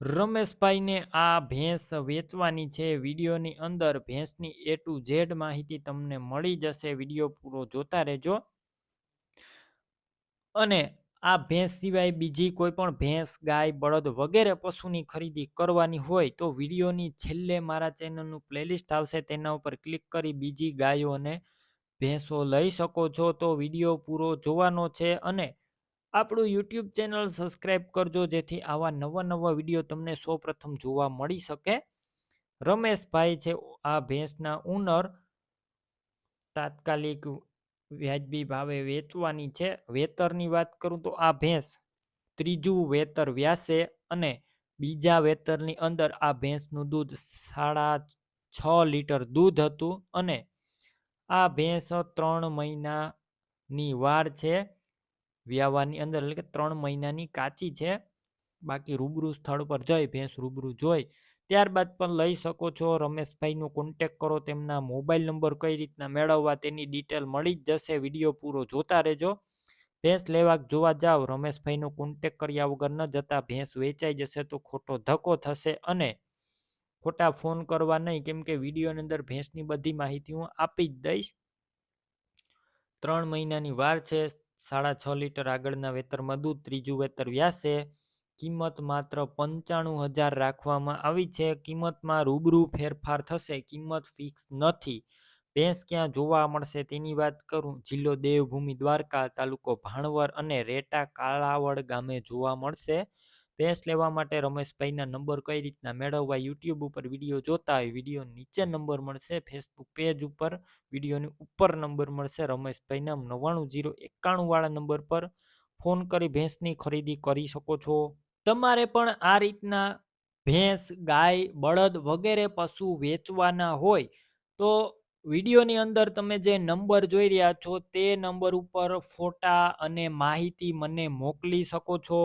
રમેશભાઈને આ ભેંસ વેચવાની છે. વિડીયોની અંદર ભેંસની A to Z માહિતી તમને મળી જશે. વિડીયો પૂરો જોતા રહેજો. અને આ ભેંસ સિવાય બીજી કોઈ પણ ભેંસ, ગાય, બળદ વગેરે પશુની ખરીદી કરવાની હોય તો વિડીયોની છેલ્લે મારા ચેનલનું પ્લેલિસ્ટ આવશે, તેના ઉપર ક્લિક કરી બીજી ગાયો અને ભેંસો લઈ શકો છો. તો વિડીયો પૂરો જોવાનો છે અને આપણું યુટ્યુબ ચેનલ સબસ્ક્રાઈબ કરજો, જેથી આવા નવા વિડીયો તમને સૌપ્રથમ જોવા મળી શકે. રમેશભાઈ છે આ ભેંસના ઓનર. તાત્કાલિક વ્યાજબી ભાવે વેચવાની છે. વેતરની વાત કરું તો આ ભેંસ ત્રીજું વેતર વ્યાસે અને બીજા વેતરની અંદર આ ભેંસનું દૂધ 6.5 લીટર દૂધ હતું અને આ ભેંસ 3 મહિનાની વાર છે વ્યાવાની અંદર, એટલે કે 3 મહિનાની કાચી છે. બાકી રૂબરૂ સ્થળ પર જઈ ભેંસ રૂબરૂ જોઈ ત્યારબાદ પણ લઈ શકો છો. રમેશભાઈનો કોન્ટેક કરો, તેમના મોબાઈલ નંબર કઈ રીતના મેળવવા તેની ડિટેલ મળી જ જશે. વિડીયો પૂરો જોતા રહેજો. ભેંસ લેવા જોવા જાવ, રમેશભાઈનો કોન્ટેક કર્યા વગર ન જતા. ભેંસ વેચાઈ જશે તો ખોટો ધક્કો થશે અને ખોટા ફોન કરવા નહીં, કેમ કે વિડીયોની અંદર ભેંસની બધી માહિતી હું આપી જ દઈશ. 3 મહિનાની વાર છે. 6.5 લીટર આગળના વેતરમાં દૂધ, ત્રીજું વેતર વ્યાસે. કિંમત માત્ર 95,000 રાખવામાં આવી છે. કિંમતમાં રૂબરૂ ફેરફાર થશે, કિંમત ફિક્સ નથી. ભેંસ ક્યાં જોવા મળશે તેની વાત કરું, જિલ્લો દેવભૂમિ દ્વારકા, તાલુકો ભાણવર અને રેટા કાળાવડ ગામે જોવા મળશે. ભેંસ લેવા માટે રમેશભાઈના નંબર કઈ રીતના મેળવવા, યુટ્યુબ ઉપર વિડીયો જોતા હોય વિડીયો નીચે નંબર મળશે, ફેસબુક પેજ ઉપર વિડીયોની ઉપર નંબર મળશે. રમેશભાઈના 99 091 વાળા નંબર પર ફોન કરી ભેંસની ખરીદી કરી શકો છો. તમારે પણ આ રીતના ભેંસ, ગાય, બળદ વગેરે પશુ વેચવાના હોય તો વિડીયોની અંદર તમે જે નંબર જોઈ રહ્યા છો તે નંબર ઉપર ફોટા અને માહિતી મને મોકલી શકો છો.